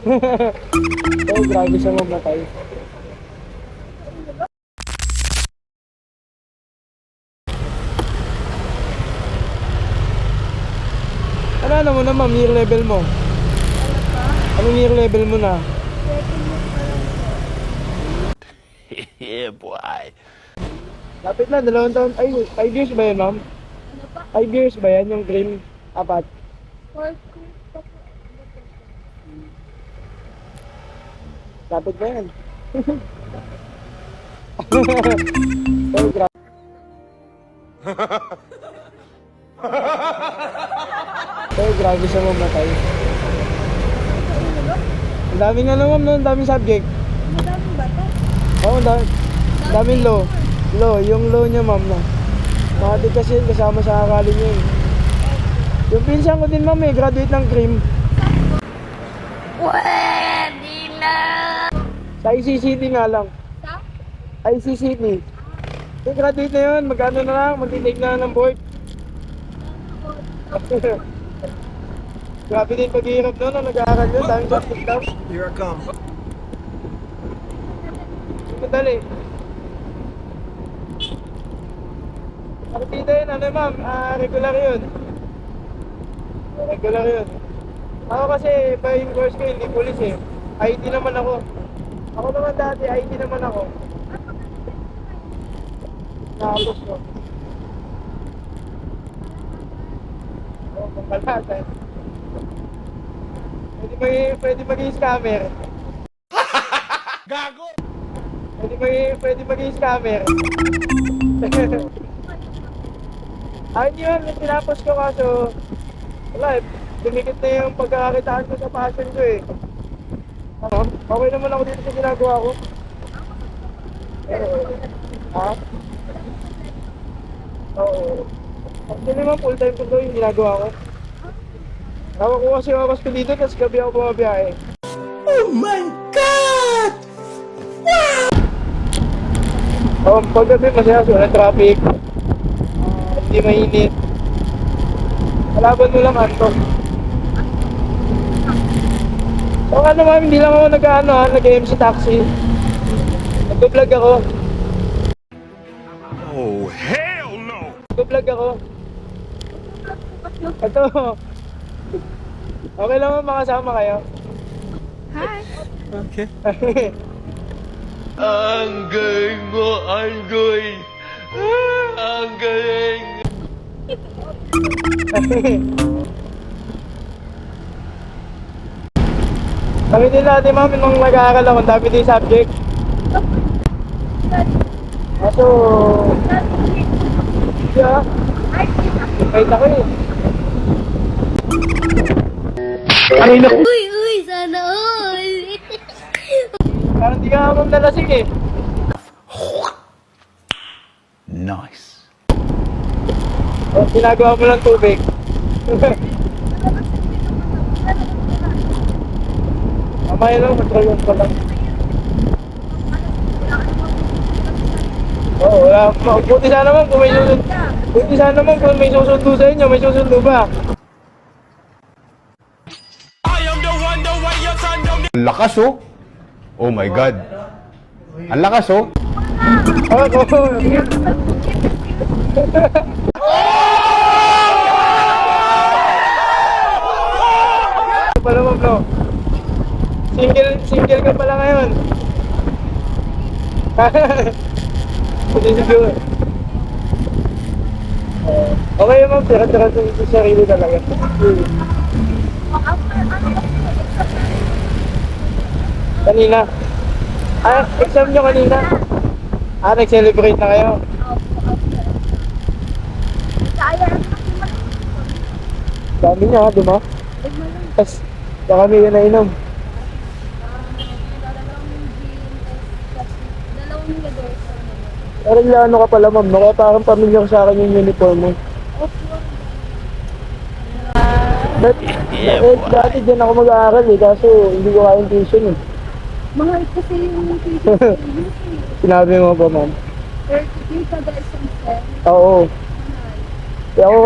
Oh, grabe siya mamatay. Ano mo na ma'am, year level mo? Anong year level mo na? Yeah, boy. Lapit na, 2 taon. Ay, 5 years ba yan ma'am? 5 years ba yan yung green? 4? Lapit na yan. Oh, grabe. Oh, grabe siya mamatay. Ang daming ano ma'am, no? Ang daming subject. Madaming bata. Oo, daming law. Law, yung law niya ma'am na. Makati kasi yun, kasama sa akali niya yun. Yung pinsan ko din ma'am graduate ng CRIM. Pwede na! Sa ICCT nga lang. Sa? ICCT. Yung graduate na yun, magkano na lang, magtitake na ng board. Grabe din paghihirap doon, nag-aaral yun, daming subject daw. Here I come. Madali. Partida yun, ano ma'am, regular yun. Regular yun. Ako kasi, iba yung course ko, hindi police eh. IT naman ako. Ako naman dati, IT naman ako. Nakapos ko. Oo, pangkalatan. Pwede maging scammer. Gago! Pwede maging scammer. Ayun yun, yung tinapos ko kaso wala eh, dumikit na yung pagkakakitaan ko sa passion ko eh. Ano? Okay naman ako dito sa ginagawa ko. Ha? Oo. Actually naman full time ko to yung ginagawa ko. Tawag ko kasi oras ko dito, tapos gabi ako bumabiyahe. Oh my God! Paggabi masaya, wala traffic. Hindi mainit. Kalaban mo lang antok. So ano ma'am, hindi lang ako nag-MC taxi. Nag-vlog ako. Oh, hell no! Nag-vlog ako. Ito. Okay lang ma'am, makasama kayo. Hi! Okay. Ang galing mo, ang galing. Ang galing. Sabi din natin ma'am, nung nag-aaral ako, dami din subject. Kaso, yeah, kahit ako eh. Kanina ko. Uy, sana all! Parang di ka ma'am nalasing eh. Nice. O, ginagawa mo lang tubig. Mamaya lang, control ko lang. Oo, wala. Buti sana naman kung may susundo. Buti sana naman kung may susundo sa inyo, may susundo ba? Ang lakas oh. Oh my God. Ang lakas oh. Oo. Pala mo bro. Single ka pala ngayon. Hindi siguro. Okay ma'am, tira-tira sa sarili talaga. Kanina. Exam nyo kanina. Nag-celebrate na kayo. Dami niya, di ba? Tapos, baka may nainom. Parang ano ka pala ma'am, no? Kaya parang pamilyar sa akin yung uniform mo. Dati dyan ako mag-aaral eh, kaso hindi ko kayang tuition eh. Mahal kasi yung tuition. Sinabi mo ba ma'am? 30K kada isang set. Oo. Kaya ako